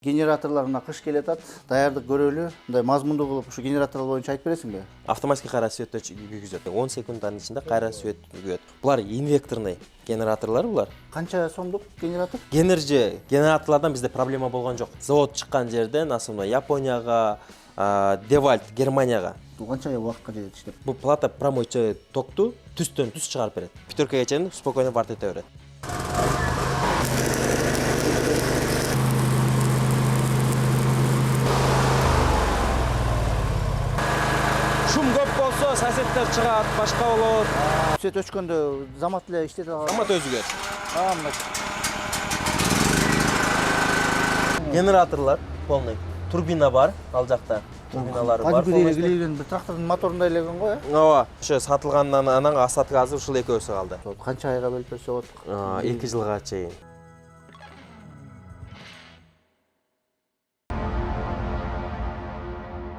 Генераторларына кыш келатат, даярдык көрөлү. Мындай мазмундуу кылып ушу генераторлор боюнча айтып бересиңби? Автоматика кайра свет күйгүзөт. 10 секундтун ичинде кайра свет күйгөт. Булар инвекторный генераторлор булар. Канча сомдук генератор? Генерджи генераторлордон бизде проблема болгон жок. Завод чыккан жерден асымда Японияга, Девальт Германияга. Бул канча убакытка жетет иштеп? Бул плата промойчу токту түстөн түз чыгарып берет. Пятеркага чейин спокойно варт эте берет. Шум көп болсо, соседтер чыгат, башка болот. Свет өчкөндө замат эле иштете алат. Замат өзгөрөт. Мына Генераторлор полный. Турбина бар ал жакта. Турбиналары бар. Кадимки бир трактордун моторундай элеген го, Ооба, ошо сатылгандан анан асатык азыр ушул экөөсү калды. Канча айга бөлүп берсе болот? 2 жылга чейин.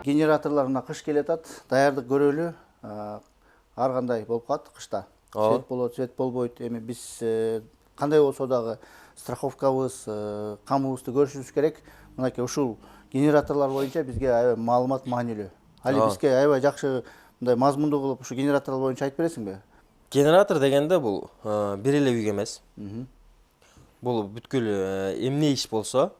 Генераторларына кыш келатат, даярдык көрөлү. Ар кандай болуп калат кышта. Свет болот, свет болбойт. Эми биз кандай болсо дагы страховкабыз, камыбызды көрүшүбүз керек. Мынакей ушул генераторлор боюнча бизге аябай маалымат маанилүү. Али бизге аябай жакшы мындай мазмундуу кылып ушу генераторлор боюнча айтып бересиңби? Генератор дегенде бул бир эле үй эмес. Бул бүткүл эмне иш болсо,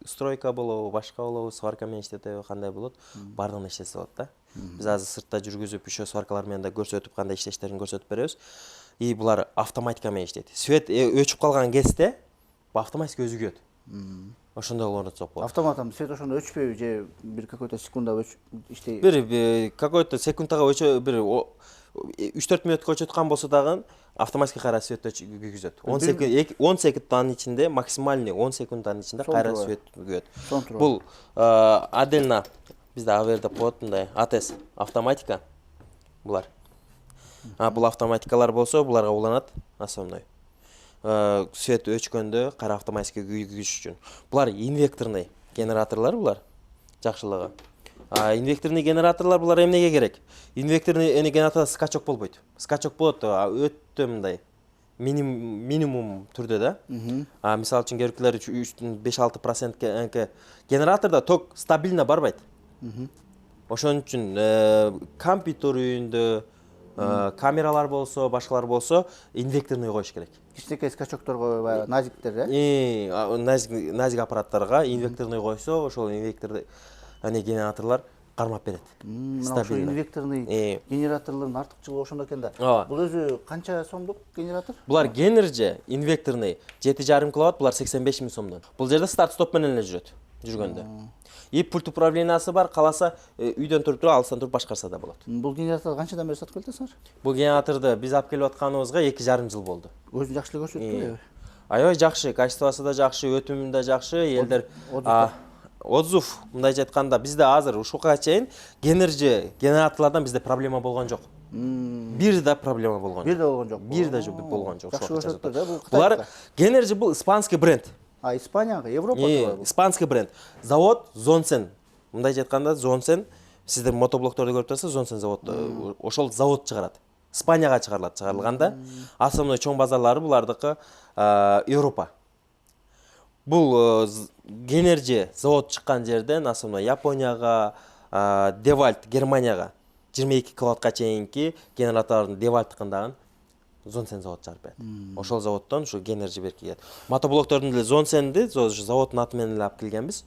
стройка болобу, башка болобу, сварка менен иштетеби, кандай болот, бардыгын иштесе болот да. Биз азыр сыртта жүргүзүп, ошо сваркалар менен да көрсөтүп, кандай иштештерин көрсөтүп беребиз. И булар автоматика менен иштейт. Свет өчүп калган кезде бул автоматика өзү күйөт. Ошондой орнотсок болот. Автоматом свет ошондо өчпөйбү же бир какой-то секунда иштей? Бир какой-то секундага бир 3-4 мүнөткө өчөткан болсо дагы автоматика кайра свет күйгүзөт. 10 секундтун ичинде, максимальный 10 секундтун ичинде кайра свет күйгөт. Бул отдельно бизде аверде коет мындай АТС автоматика булар. Бул автоматикалар болсо буларга уланат основной. Свет өчкөндө кайра автоматика күйгүзүш үчүн. Булар инвекторный генераторлор булар. Жакшылыгы. Инвекторный генераторлор булар эмнеге керек? Инвекторный генераторда скачок болбойт. Скачок болот өтө мындай минимум түрдө да. Мисалы үчүн керектелер 5-6% генераторда ток стабильно барбайт. Ошон үчүн компьютер үйүндө камералар болсо, башкалар болсо инвекторный коюш керек. Кичинекей скачокторго баягы назиктер, назик аппараттарга инвекторный койсо, ошол инвекторды генераторлор кармап берет. Мына ошо инвекторный генераторлордун артыкчылыгы ошондо экен да. Бул өзү канча сомдук генератор? Булар генерджи инвекторный 7,5 киловатт, булар 85 000 сомдон. Бул жерде старт-стоп менен эле жүргөндө. И пульт управлениясы бар, каласа үйдөн туруп алыстан туруп башкарса да болот. Бул генераторду канчадан бери сатып келатсыңар? Бул генераторду биз алып келип атканыбызга 2,5 жыл болду. Өзү жакшы эле көрсөттүбү? Аябай жакшы, качествосы да жакшы, өтүмү да жакшы, элдер отзыв мындайча айтканда бизде азыр ушуга чейин генерджи генераторлордон бизде проблема болгон жок. Бир да проблема болгон жок. Бир да болгон жок. Бир да болгон жок. Жакшы көрсөттү да бул. Булар генерджи бул испанский бренд. Испанияга, Европада. Испанский бренд. Завод Зонсен. Мындайча айтканда Зонсен, сиздер мотоблокторду көрүп турасыз, Зонсен заводу. Ошол завод чыгарат. Испанияга чыгарылганда, основной чоң базарлары булардыкы Европа. Бул генерджи завод чыккан жерден основной Японияга, Девальт Германияга 22 киловаттка чейинки генератордун Девальттыкындагын Зонсен завод чыгарып берет. Ошол заводдон ушу генерджи берки келет. Мотоблоктордун деле Зонсенди заводдун аты менен эле алып келгенбиз.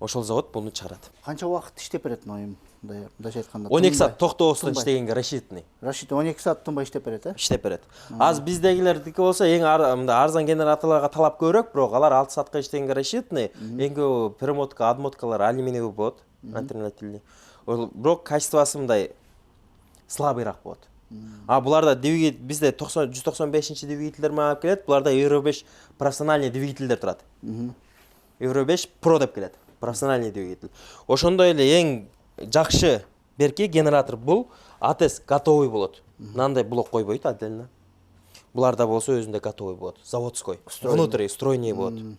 Ошол завод буну чыгарат. Канча убакыт иштеп берет мындайча айтканда? 12 саат токтобостон иштегенге рассчитанный. 12 саат тынбай иштеп берет, Иштеп берет. Аз биздегилердики болсо эң арзан генераторлорго талап көбүрөөк, бирок алар 6 саатка иштегенге рассчитанный. Эң көп перемотка, адмоткалар алюминиевый болот, альтернативный. Бирок качествосы мындай слабыйраак болот. Буларда двигатель бизде 195 двигательдер менен алып келет, буларда Euro 5 профессиональный двигательдер турат. Euro 5 Pro деп келет, профессиональный двигатель. Ошондой эле эң жакшы берки генератор бул АТС готовый болот. Мындай блок койбойт отдельно. Буларда болсо өзүндө готовый болот, заводской, внутри стройный болот.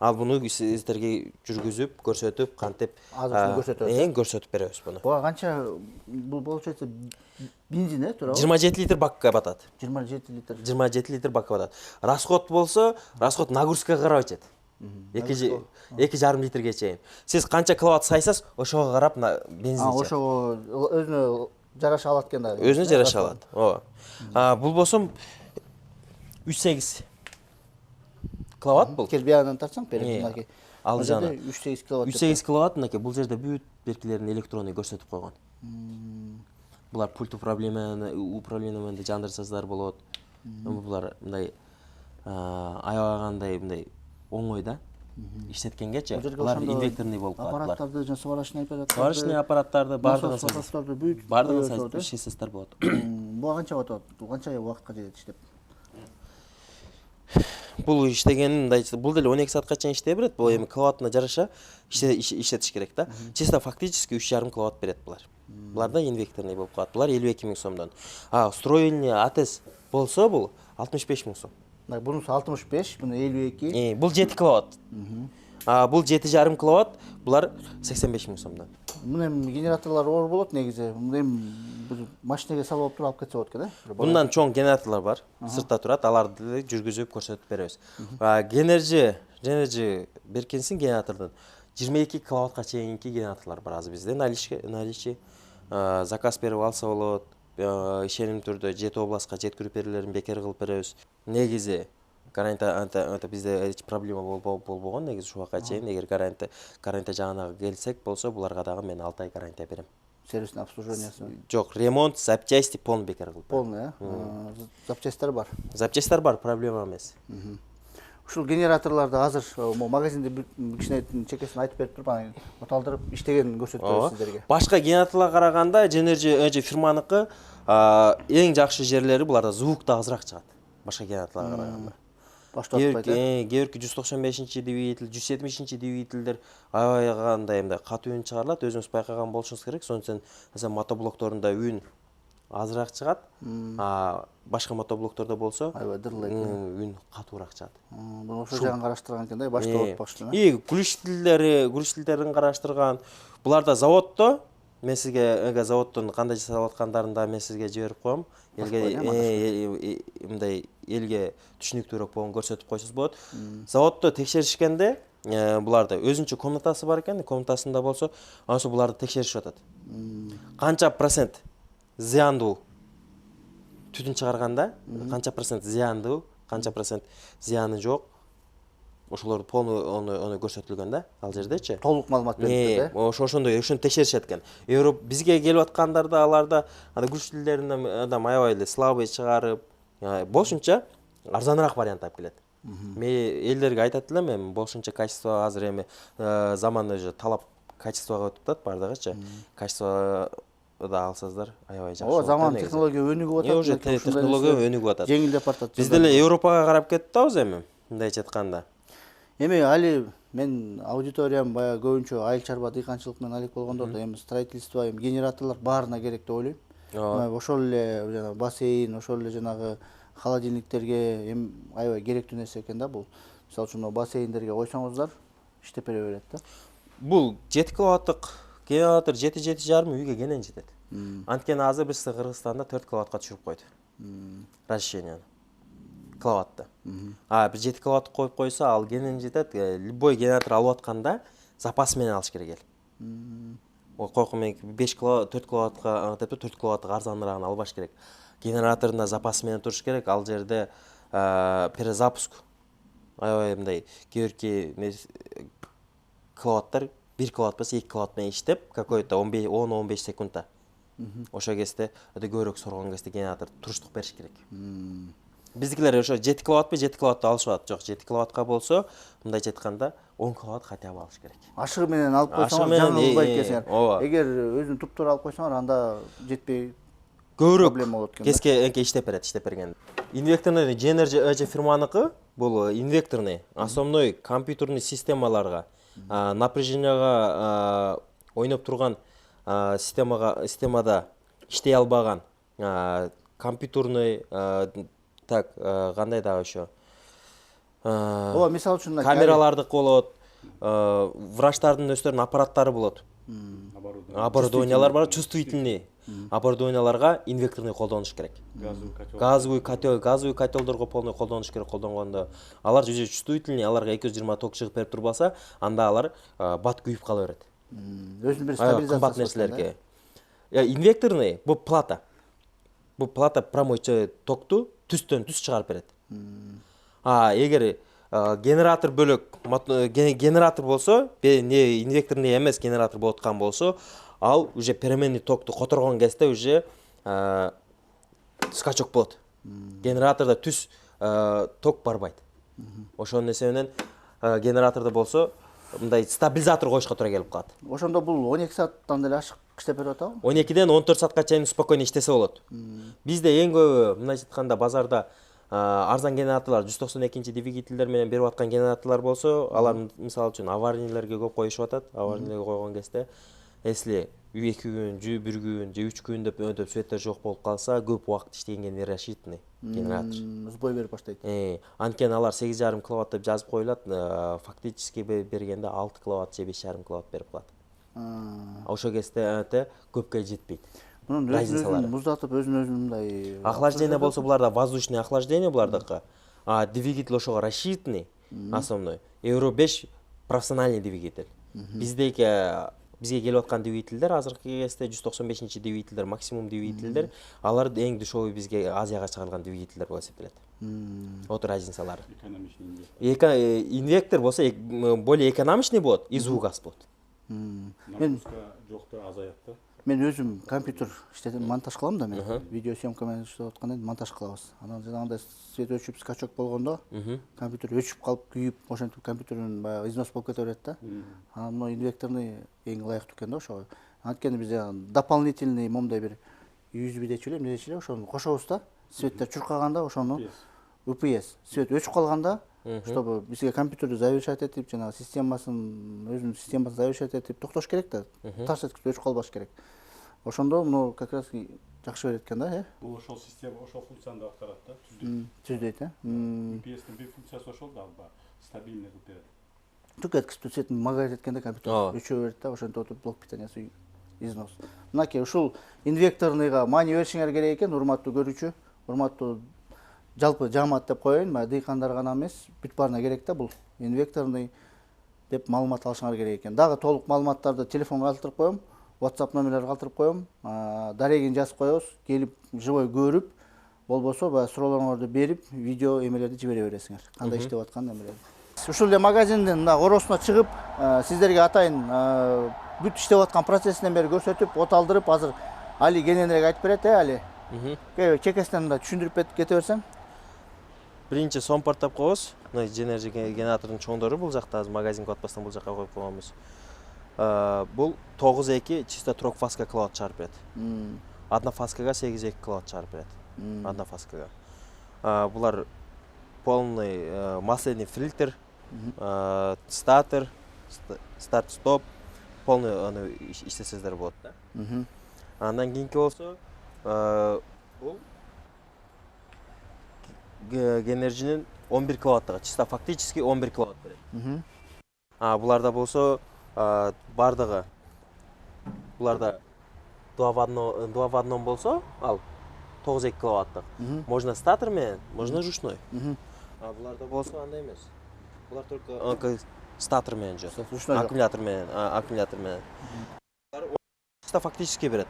Ал буну сиздерге жүргүзүп, көрсөтүп, кантип көрсөтүп беребиз буну. Буга канча бул получается бензин, туурабы? 27 литр бакка батат. 27 литр. 27 литр бакка батат. Расход болсо, расход нагрузкага карап өтөт. 2 жарым литрге чейин. Сиз канча киловатт сайсыз, ошого карап бензин чыгат. Ошого өзүнө жараша алат экен да. Өзүнө жараша алат. Ооба. Бул болсом 3-8 киловатт бул. Биядан тартсаң, мынакей. Ал жана 3-8 киловатт. 3-8 киловатт мынакей бул жерде бүт беркилерин электронный көрсөтүп койгон. Булар пульт управлениеменде жандырсаңыздар болот. Булар мындай аябагандай мындай оңой да. Иштеткенгечи булар инвекторный болуп калат. Аппараттарды жана сварочный аппараттарды. Сварочный аппараттарды бардыгын сайып шестестер болот. Буга канча отот? Канча убакытка жетет иштеп? Бул иштегенин мындай, бул деле 12 саатка чейин иштей берет. Бул эми киловаттына жараша иштетиш керек да. Чисто фактически 3,5 киловатт берет булар. Буларда инвекторный болуп калат. Булар 52 миң сомдон. Строильный АТС болсо бул 65 миң сом. Бунусу 65, буну 52. Бул 7 киловатт. Бул 7,5 киловатт, булар 85 миң сомдон. Мына эми генераторлор оор болот негизи. Мына эми машинеге салып алып туруп алып кетсе болот экен, да? Bundan чоң генераторлор бар, сыртта турат, аларды жүргүзүп көрсөтүп беребиз. Генерджи беркинсин генератордон 22 киловаттка чейинки генераторлор бар азыр бизде наличие. Заказ берип алса болот. Ишеним түрдө жети областка жеткирип берүүлөрүн бекер кылып беребиз. Негизи гарантия бизде эч проблема болбогон, негизи ушуга чейин эгер гарантия жагына келсек болсо, буларга дагы мен 6 ай гарантия берем. Сервисный обслуживаниясы? Жок, ремонт, запчасти полный бекер кылып. Полный, запчастар бар. Запчастар бар, проблема эмес. Ушул генераторлорду азыр магазинде кичине чекесин айтып берип туруп, анан оталдырып иштегенин көрсөтүп беребиз сиздерге. Башка генераторлорго караганда Genergy фирманыкы эң жакшы жерлери буларда звук да азыраак чыгат. Башка генераторлорго караганда. Баштап атпайт. Кээки 195-двигатель, 170-двигательдер аябай мындай катуу үн чыгарылат. Өзүңүз байкаган болушуңуз керек. Сонун сен мотоблокторунда үн азыраак чыгат. Башка мотоблоктордо болсо аябай дырлайт. Үн катуураак чыгат. Буну ошол жагын караштырган экен да, башта отпакчы. Глушительдерин караштырган. Буларда заводдо мен сизге заводдон кандай жасалып аткандарын да мен сизге жиберип коем. Мындай элге түшүнүктүүрөөк болгон көрсөтүп койсоңуз болот. Заводдо текшеришкенде буларда өзүнчө комнатасы бар экен. Комнатасында болсо, анысы буларды текшеришип атат. Канча процент зыяндуу түтүн чыгарганда, канча процент зыяндуу, канча процент зыяны жок. Ошолорду полный оны көрсөтүлгөн да, ал жердечи. Толук маалымат берилет да. Ошондой текшеришет экен. Бизге келип аткандарда аларда глушительдерин аябай эле слабый чыгарып, болушунча арзаныраак вариант алып келет. Мен элдерге айтат элем, эми болушунча качество азыр эми заман уже талап качествого өтүп атат бардыгычы. Качество да алсаңыздар аябай жакшы болот. Заман технология өнүгүп атат. Уже технология өнүгүп атат. Жеңилдеп атат. Биз деле Европага карап кетип атабыз эми, мындайча айтканда. Эми али мен аудиториям баягы көбүнчө айыл чарба дыйканчылык менен алек болгондор да, эми строительство, эми генераторлор баарына керек деп ойлойм. Ошол эле жана бассейн, ошол эле жанагы холодильниктерге эми аябай керектүү нерсе экен да бул. Мисалы үчүн бассейндерге койсоңуздар иштеп бере берет да. Бул 7 киловаттык генератор 7,5 үйгө кенен жетет. Анткени азыр биз Кыргызстанда 4 киловаттка түшүрүп койду. Разрешение киловатты. Бир 7 киловатт коюп койсо, ал кенен жетет. Любой генератор алып атканда запас менен алыш керек эл. Койкум мен 5 киловатт, 4 киловаттка, 4 киловаттка арзаныраагын албаш керек. Генераторунда запас менен туруш керек. Ал жерде перезапуск аябай мындай кээки киловаттар 1 киловатт болсо 2 киловатт менен иштеп, какой-то 10-15 секундта. Ошо кезде көбүрөөк соргон кезде генератор туруштук бериш керек. Биздикилер ошо 7 киловаттпы, 7 киловатты алышат. Жок, 7 киловаттка болсо, мындайча айтканда 10 киловатт хотя бы алыш керек. Ашыгы менен алып койсоңуз жаңылбайт экенсиңер. Эгер өзүн туптур алып койсоңор, анда жетпей көбүрөөк кеске иштеп берген. Инвекторный Genergy фирманыкы бул инвекторный, основной компьютерный системаларга, напряженияга ойноп турган системада иштей албаган компьютерный кандай дагы ошо мисалы үчүн камералардык болот, врачтардын өздөрүнүн аппараттары болот. Оборудованиялар бар, чувствительный. оборудованияларга инвекторный колдонуш керек. Газовый котелдорго полный колдонуш керек. Колдонгондо алар жүзө чувствительный, аларга 220 ток чыгып берип турбаса, анда алар бат күйүп кала берет. Өзүнүн бир стабилизациясы Кымбат нерселерге. Инвекторный бул плата. Бул плата прямой токту түстөн түз чыгарып берет. Эгер генератор бөлөк генератор болсо, не инвекторный эмес генератор болуп аткан болсо, ал уже переменный токту которгон кезде уже скачок болот. Генераторда түз ток барбайт. Ошонун эсебинен генераторда болсо мындай стабилизатор коюшка туура келип калат. Ошондо бул 12 сааттан деле ашык иштеп берип атабы? 12ден 14 саатка чейин спокойно иштесе болот. Бизде эң көбү мындайча айтканда базарда арзан генераторлар 192 двигательдер менен берип аткан генераторлар болсо, алар мисалы үчүн аварийлерге көп коюшуп атат. Аварийлерге койгон кезде если 2 күн, 1 күн, 3 күн деп өтүп светтер жок болуп калса, көп убакыт иштегенге не рассчитанный генератор. Сбой берип баштайт. Анткени алар 8,5 киловатт деп жазып коюлат, фактически бергенде 6 киловатт же 5,5 киловатт берип калат. Ошол кезде көпкө жетпейт. Мунун өзүн муздатып, өзүн мындай охлаждение болсо буларда воздушный охлаждение булардыкы. Двигатель ошого рассчитанный основной. Euro 5 профессиональный двигатель. Бизге келип аткан двигательдер азыркы кезде 195 двигательдер, максимум двигательдер, алар эң дешевый бизге Азияга чыгарылган двигательдер болуп эсептелет. Вот разницалары. Инвектор болсо более экономичный болот, и звук аз болот. Жокту азаят да. Мен өзүм компьютер иштетем, монтаж кылам да мен. Видео съемка менен иштеп атканда монтаж кылабыз. Анан жанагындай свет өчүп скачок болгондо компьютер өчүп калып, күйүп, ошентип компьютердин баягы износ болуп кете берет да. Анан мына инвекторный эң ылайыктуу экен да ошого. Анткени биз дополнительный момундай бир USB-дечи эле, ошону кошобуз да. Светтер чуркаганда ошону UPS свет өчүп калганда, чтобы бизге компьютерди завершать этип, жанагы өзүнүн системасын завершать этип токтош керек да. Тарс эткип өчүп калбаш керек. Ошондо муну как раз жакшы берет экен да, Бул ошол система, ошол функцияны аткарат да, түздөйт, UPS-тин бир функциясы ошол да, стабильный кылып берет. Түк эткиз светин магайт эткенде компьютер өчө берет да, ошентип отуруп блок питаниясы износ. Мынакей ушул инвекторныйга маани беришиңер керек экен, урматтуу көрүүчү, урматтуу жалпы жамаат деп коеюн, дыйкандар гана эмес, бүт баарына керек да бул инвекторный деп маалымат алышыңар керек экен. Дагы толук маалыматтарды телефонго калтырып коем, WhatsApp номерлерди калтырып коем, дарегин жазып коебуз, келип живой көрүп, болбосо баягы суроолоруңарды берип, видео эмелерди жибере бересиңер. Кандай иштеп атканын эмелерди. Ушул эле магазиндин мына оросуна чыгып, сиздерге атайын бүт иштеп аткан процессинен бери көрсөтүп, от алдырып, азыр Али кененирээк айтып берет, Али. Чекесинен да түшүндүрүп кете берсең. Биринчи сомпорт деп коебуз. Мына Genergy генератордун чоңдору бул жакта азыр магазинге атпастан бул жакка коюп койгонбуз. Бул 9,2 чисто трокфаска киловатт чыгарып берет. Одна фаскага 8,2 киловатт чыгарып берет. Одна фаскага. Булар полный масляный фильтр, статор, старт-стоп, полный аны иштесеңиздер болот да. Андан кийинки болсо, бул Genergy'nin 11 киловаттыгы, чисто фактически 11 киловатт берет. Буларда болсо бардыгы буларда 2 в 1 болсо, ал 9,2 киловаттык. Можно статор менен, можно ручной. Буларда болсо андай эмес. Булар только статор менен жүрөт. Аккумулятор менен. Чисто фактически берет.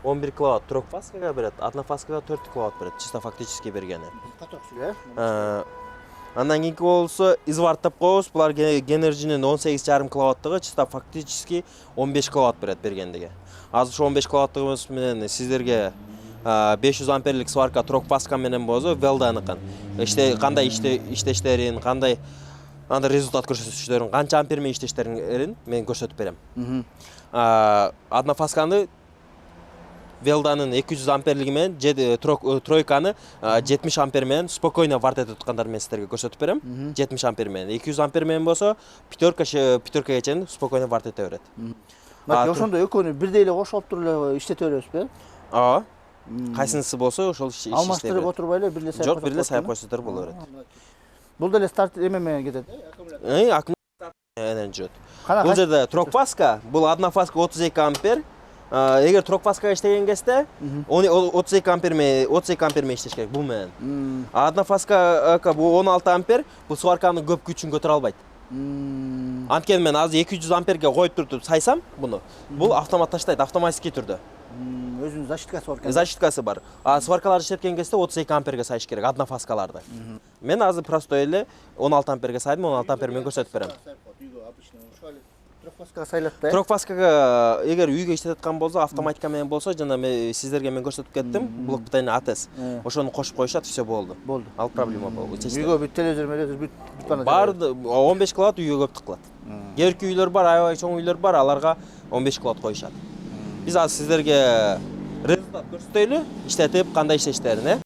11 киловатт трехфаскага берет, однофаскага 4 киловатт берет, чисто фактически бергени. Андан кийинки болсо изварт деп коебуз. Булар Genergy'nin 18,5 киловаттыгы, чисто фактически 15 киловатт берет бергендиги. Азыр ошо 15 киловаттыгыбыз менен сиздерге 500 амперлик сварка трехфаска менен болсо, Велданыкын. Кандай иштештерин, кандай анда результат көрсөтүштерин, канча ампер менен иштештерин мен көрсөтүп берем. Однофасканы Велданын 200 амперлиги менен тройканы 70 ампер менен спокойно варт этип аткандар мен сиздерге көрсөтүп берем. 70 ампер менен, 200 ампер менен болсо пятеркага чейин спокойно варт эте берет. Ошондо экөөнү бирдей эле кошулуп туруп эле иштете беребизби? Ооба. Кайсынысы болсо ошол иштей берет. Алмаштырып отурбай эле бир эле сайып. Жок, бир эле сайып койсоңуздар боло берет. Бул деле старт эме менен кетет. Аккумулятор менен жүрөт. Бул жерде трокфаска, бул однофаска 32 ампер. Эгер трокфаскага иштеген кезде 32 амперме иштеш керек бул менен. Однофаска бул 16 ампер, бул сварканын көп күчүн көтөрө албайт. Анткени мен азыр 200 амперге коюп туруп сайсам буну, бул автомат таштайт, автоматический түрдө. Өзүнүн защиткасы бар экен. Защиткасы бар. Сваркаларды иштеткен кезде 32 амперге сайыш керек, однофаскаларды. Мен азыр просто эле 16 амперге сайдым, 16 ампермен көрсөтүп берем. Трокфаскага сайлат да. Трокфаскага эгер үйгө иштетаткан болсо, автоматика менен болсо, жана мен сиздерге көрсөтүп кеттим, блок питание АТС. Ошону кошуп коюшат, всё болду. Ал проблема болду. Үйгө бүт телевизор бүт бана. Бар 15 киловатт үйгө көптүк кылат. Кээки үйлөр бар, аябай чоң үйлөр бар, аларга 15 киловатт коюшат. Биз азыр сиздерге результат көрсөтөлү, иштетип кандай иштештерин,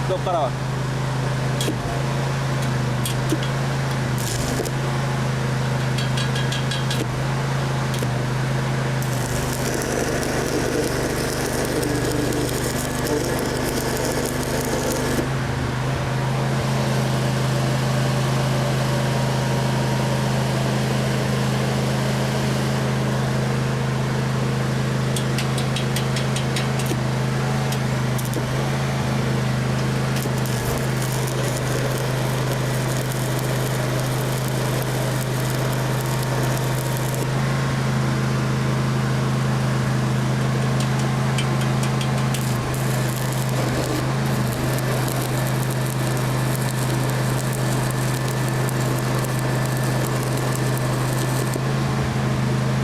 Көп караба.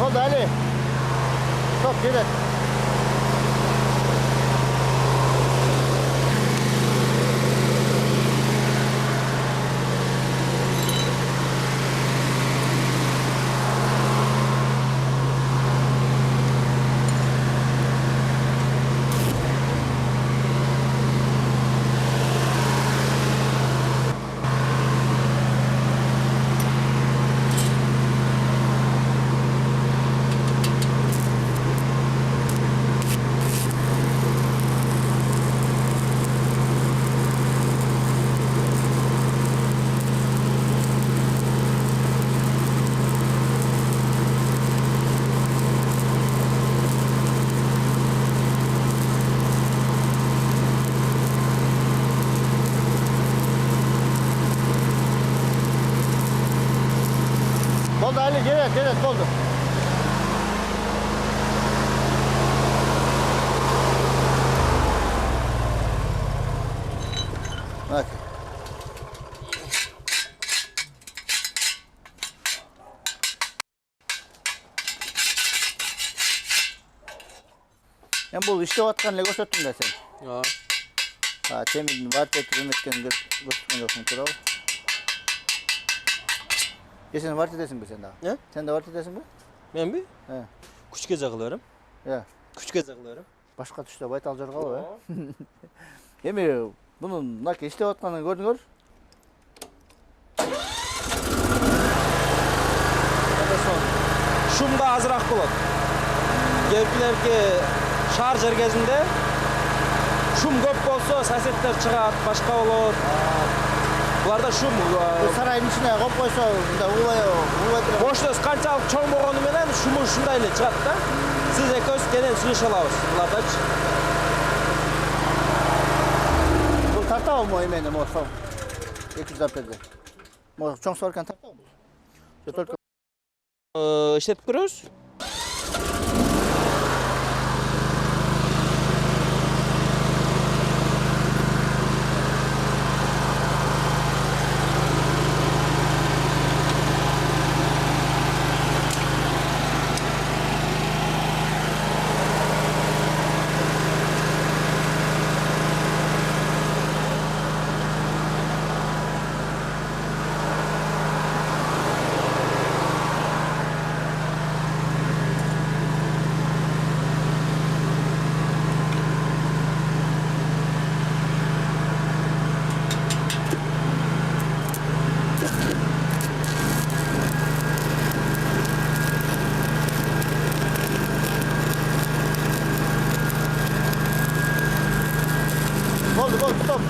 Oldu Ali. Stop gel. Oldu Ali gel oldu. Bak. Ben bu iштеп аткан эле көрсөттүм да сен. Темирдин бар тетирин эткенин көрсөткөн жоксуң туурабы? Сен варт этесиңби сен дагы? Сен да варт этесиңби? Менби? Күчкө жагыла берем. Күчкө жагыла берем. Башка түштө байтал жаргалабы, Эми мунун мынакей иштеп атканын көрдүңөр? Шум да азыраак болот. Кээкилерге шаар жер кезинде шум көп болсо, соседтер чыгат, башка болот. Буларда шум сарайдын ичине коюп койсо, мында улбай турат. Коштос канчалык чоң болгону менен шуму ушундай эле чыгат да. Сиз экөөбүз кенен сүйлөшө алабыз булардачы. Бул тартабы эмени могу 200 амперде. Могу чоң сварканы тартабы? Же только иштетип көрөбүз.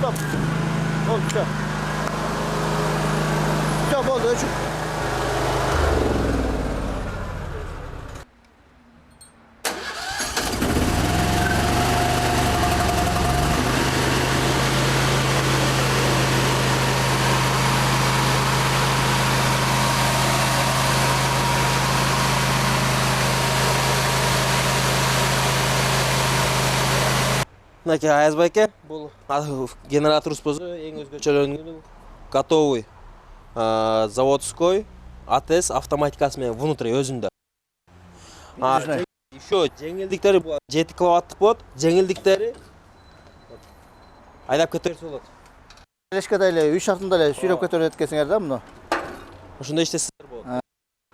стоп. Oldu, все. Все, болды, ölçüp. Мынакей Аяз байке, бул генератор успозу эң өзгөчөлөнгөнү готовый заводской АТС автоматикасы менен внутри өзүндө. Еще жеңилдиктери 7 киловаттык болот, жеңилдиктери айдап кетерсе болот. Телешкада эле үй шартында эле сүйрөп көтөрөт экенсиңер да муну. Ошондой иштесеңер болот.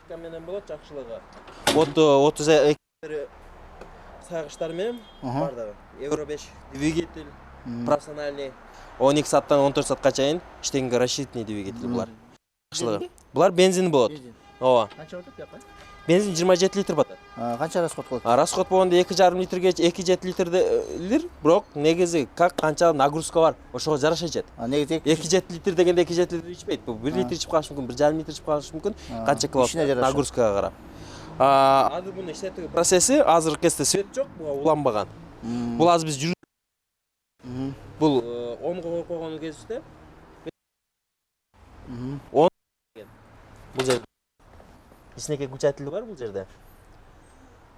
Менен болот жакшылыгы. 32 сайгыштар менен бар дагы. Евро 5 двигатель, профессиональный 12 сааттан 14 саатка чейин иштегенге рассчитанный двигатель булар. Жакшылыгы. Булар бензин болот. Ооба. Канча батат бияка? Бензин 27 литр батат. Канча расход кылат? Расход болгондо 2,5 литрге 2,7 литрдир, бирок негизи как канча нагрузка бар, ошого жараша ичет. Негизи 2,7 литр дегенде 2,7 литр ичпейт. Бул 1 литр ичип калышы мүмкүн, 1,5 литр ичип калышы мүмкүн. Канча киловатт нагрузкага карап. Азыр муну иштетүү процесси азыркы кезде свет жок, буга уланбаган. Бул азыр биз жүрүп бул омго коюп койгон кезибизде бул жерде кичинекей включатель бар бул жерде.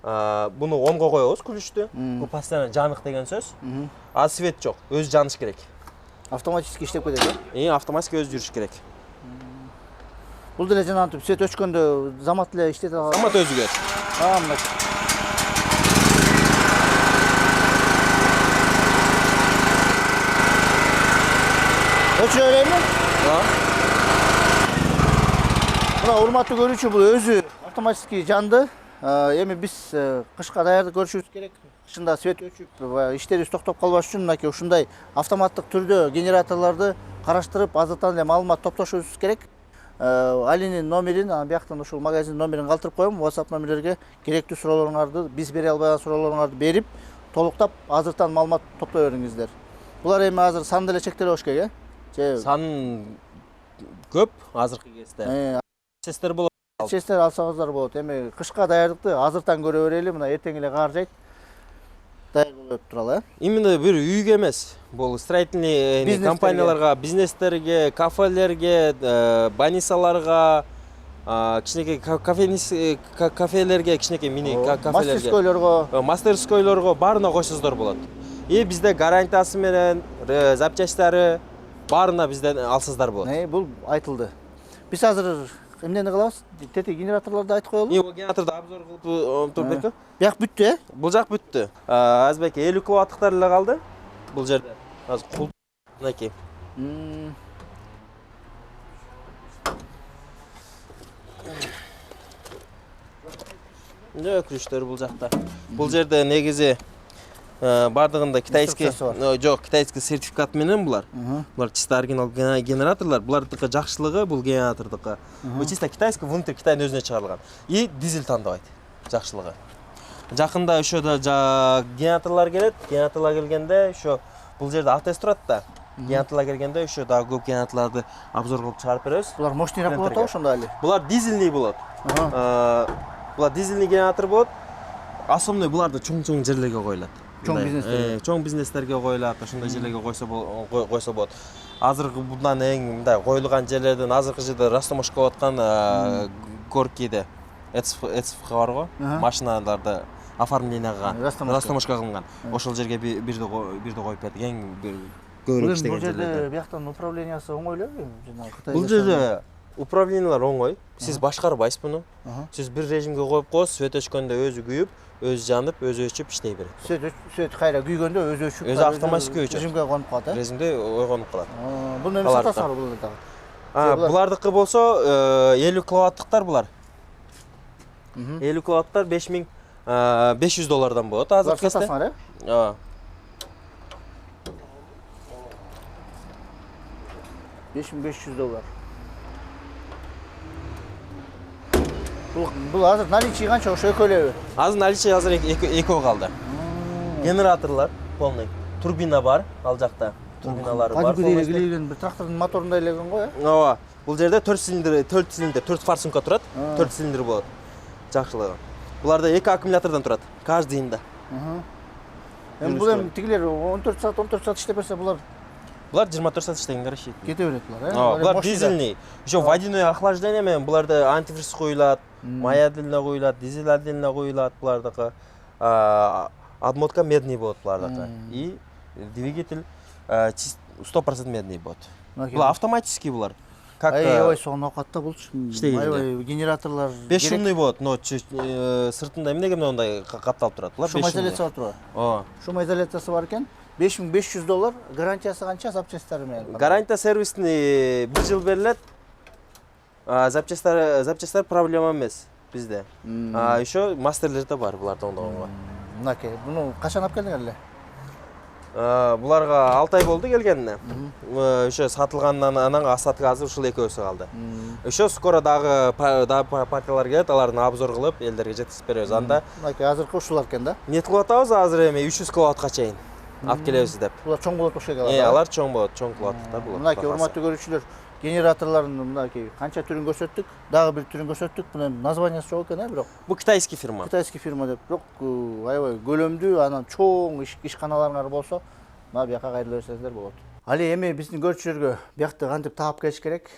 Буну омго коебуз күлүштү. Бул постоянно жанык деген сөз. Азыр свет жок, өзү жаныш керек. Автоматически иштеп кетет да? Автоматически өзү жүрүш керек. Бул деле жанагынтип свет өчкөндө замат эле иштете алат. Замат өзү келет. Мына. Өчүрө берейинби? Мына урматтуу көрүүчү, бул өзү автоматически жанды. Эми биз кышка даярдык көрүшүбүз керек. Кышында свет өчүп, иштерибиз токтоп калбаш үчүн мынакей ушундай автоматтык түрдө генераторлорду караштырып, азыртан эле маалымат топтошубуз керек. Алинин номерин, бияктан ушул магазин номерин калтырып коем. WhatsApp номерлерге керектүү суроолоруңарды, биз бере албаган суроолоруңарды берип, толуктап азыртан маалымат топтой бериңиздер. Булар эми азыр сан деле чектеле болуш керек, Сан көп азыркы кезде. Сестер болот. Сестер алсаңыздар болот. Эми кышка даярдыкты азыртан көрө берели. Мына эртең эле кар жайт. Даяр болуп туралы, Именно бир үйгө эмес. Бул строительный компанияларга, бизнестерге, кафелерге, больницаларга, кичинекей кафелерге, кичинекей мини кафелерге, мастерскойлорго баарына койсоңуздар болот. Бизде гарантиясы менен, запчастьтары баарына бизден алсаңыздар болот. Бул айтылды. Биз азыр эмнени кылабыз? Тети генераторлорду айтып коелу. Бул генераторду обзор кылып турдук. Бияк бүттү, Бул жак бүттү. Азбек 50 киловаттыктар эле калды. Бул жерде. Азыр кул мынакей. Күчтөр бул жакта. Бул жерде негизи бардыгында китайский жок, китайский сертификат менен булар. Булар чисто оригинал генераторлор. Булардыкы жакшылыгы бул генератордукы. Бул чисто китайский, внутрь Китайдын өзүнө чыгарылган. И дизель тандабайт. Жакшылыгы. Жакында ошо да генераторлор келет. Генераторлор келгенде ошо бул жерде АТС турат да. Генераторлор келгенде ошо дагы көп генераторлорду обзор кылып чыгарып беребиз. Булар мощныйраак болот да ошондо али. Булар дизельный болот. Булар дизельный генератор болот. Основной буларды чоң жерлерге коюлат. Чоң бизнестерге коюлат, ошондой жерлерге койсо болот. Азыркы bundan эң мындай коюлган жерлерден азыркы жерде растаможка болуп аткан Горкийде ЭЦФ барго, машиналарды оформленияга растаможка кылынган. Ошол жерге бирде коюп бердик. Эң көбүрөөк иштеген жерлерде. Бул жерде бияктан управлениясы оңой эле, жана Кытай. Бул жерде управлениялар оңой. Сиз башкарбайсыз буну. Сиз бир режимге коюп коесуз, свет өчкөндө өзү күйүп, өзү жанып, өзү өчүп иштей берет. Свет кайра күйгөндө өзү өчүп, өзү автоматик өчөт. Режимге конуп калат, Режимде ойгонуп калат. Буну эми сатасыңар буларды дагы. Булардыкы болсо 50 киловаттыктар булар. 50 киловаттар $5500 болот азыр кезде. Сатасыңар, э? 5500 доллар. Бул азыр наличие канча ошо экөөлөбү? Азыр наличие экөө калды. Генераторлор полный. Турбина бар ал жакта. турбиналары бар. Кадимгидей илеген бир трактордун моторундай элеген го, Ооба. Бул жерде 4 цилиндр, 4 форсунка турат. 4 цилиндр болот. Жакшылыгы. Буларда 2 аккумулятордон турат. Каждыйында. Эми бул эми тигилер 14 саат иштеп берсе булар 24 саат иштегенге рассчитан. кете берет булар, Булар дизельный. Еще водяной охлаждение менен буларда антифриз коюлат, май отдельно коюлат, дизель отдельно коюлат булардыкы. Отмотка медный болот булардыкы. И двигатель 100% медный болот. Булар автоматический булар. Как Аябай сонун окатта булчу. иштегенде. Аябай генераторлор 5 шумный болот, но сыртында эмнеге мындай капталып турат. Булар 5 шум шумный. изоляция бар турбу? Ооба. Шум изоляциясы бар экен. $5500, гарантиясы канча запчасттары менен? Гарантия сервисный 1 жыл берилет. Запчасттар проблема эмес бизде. Еще мастерлер да бар буларда оңдогонго. Мынакей, буну качан алып келдиңер эле? Буларга 6 ай болду келгенине. Еще сатылгандан анан астатыгы азыр ушул экөөсү калды. Еще скоро дагы партиялар келет, алардын обзор кылып элдерге жеткизип беребиз. Анда Мынакей азыркы ушулар экен да. не кылып атабыз азыр эми 300 киловаттка чейин алып келебиз деп. Булар чоң болот ошол алар. Алар чоң болот, чоң киловаттар булар. Мынакей урматтуу көрүүчүлөр, генераторлордун мынакей канча түрүн көрсөттүк, дагы бир түрүн көрсөттүк. Бунун названиясы жок экен, бирок Бул китайский фирма. китайский фирма деп, бирок аябай көлөмдүү, анан чоң ишканаларыңар болсо, мына бияка кайрыла берсеңиздер болот. Али эми биздин көрүүчүлөргө биякты кантип таап келиш керек?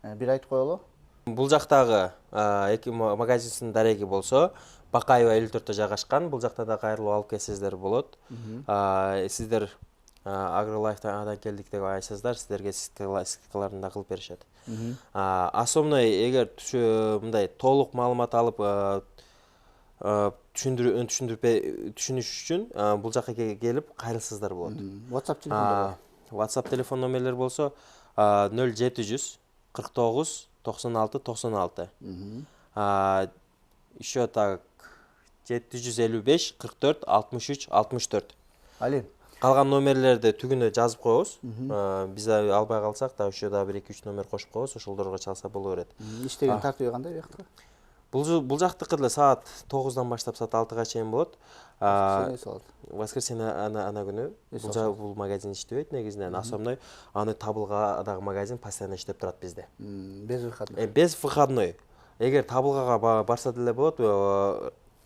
Бир айтып коелу. Бул жактагы эки магазиндин дареги болсо, Бакаева 54-тө жайгашкан. Бул жакта да кайрылып алып келсеңиздер болот. Сиздер Агролайфтан адан келдик деп айтсаңыздар, сиздерге скидкаларын да кылып беришет. Особной эгер мындай толук маалымат алып түшүнүш үчүн бул жакка келип кайрылсаңыздар болот. WhatsApp телефон. WhatsApp телефон номерлери болсо 0700 49 96 96. Еще так 755 44 63 64. Али, Калган номерлерди түгүнө жазып коебуз. Биз албай калсак да ошо да 1-2-3 номер кошуп коебуз, ошолдорго чалса боло берет. иштеген тартиби кандай биякта? Бул жактыкы деле саат 9-дан баштап саат 6-га чейин болот. Воскресенье ана күнү бул магазин иштебейт негизинен. Особной аны табылгадагы магазин постоянно иштеп турат бизде. Без выходной. Без выходной. Эгер табылгага барса деле болот,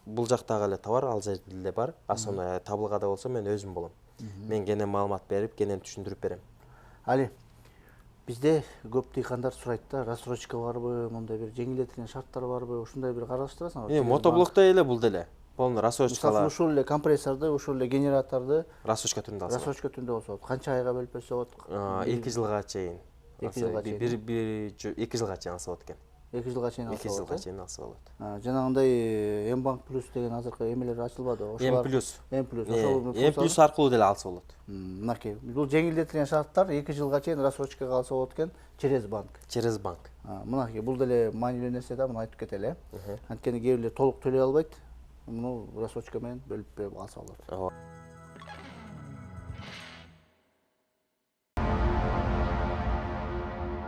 бул жактагы эле товар ал жерде деле бар. Особной табылгада болсо мен өзүм болом. Мен кенен маалымат берип, кенен түшүндүрүп берем. Али, бизде көп дыйкандар сурайт да, рассрочка барбы, мындай бир жеңилдетилген шарттар барбы, ушундай бир караштырасыңарбы? Мотоблокто эле бул деле. Полный рассрочкалар. Мисалы ушул эле компрессорду, ушул эле генераторду Рассрочка түрүндө алса. рассрочка түрүндө болсо, канча айга бөлүп берсе болот? 2 жылга чейин. 2 жылга чейин. 2 жылга чейин алса болот экен. 2 жылга чейин алса 2 болот. жылга чейин алса болот. Жанагындай Mbank Plus деген азыркы эмелер ачылбады. М плюс. М плюс. М плюс аркылуу деле алса болот. Мынакей. Бул жеңилдетилген шарттар 2 жылга чейин рассрочкага алса болот экен через банк. Через банк. Мынакей, бул деле маанилүү нерсе да, муну айтып кетели. Анткени кээ бирлер толук төлөй албайт. Муну рассрочка менен бөлүп алса болот.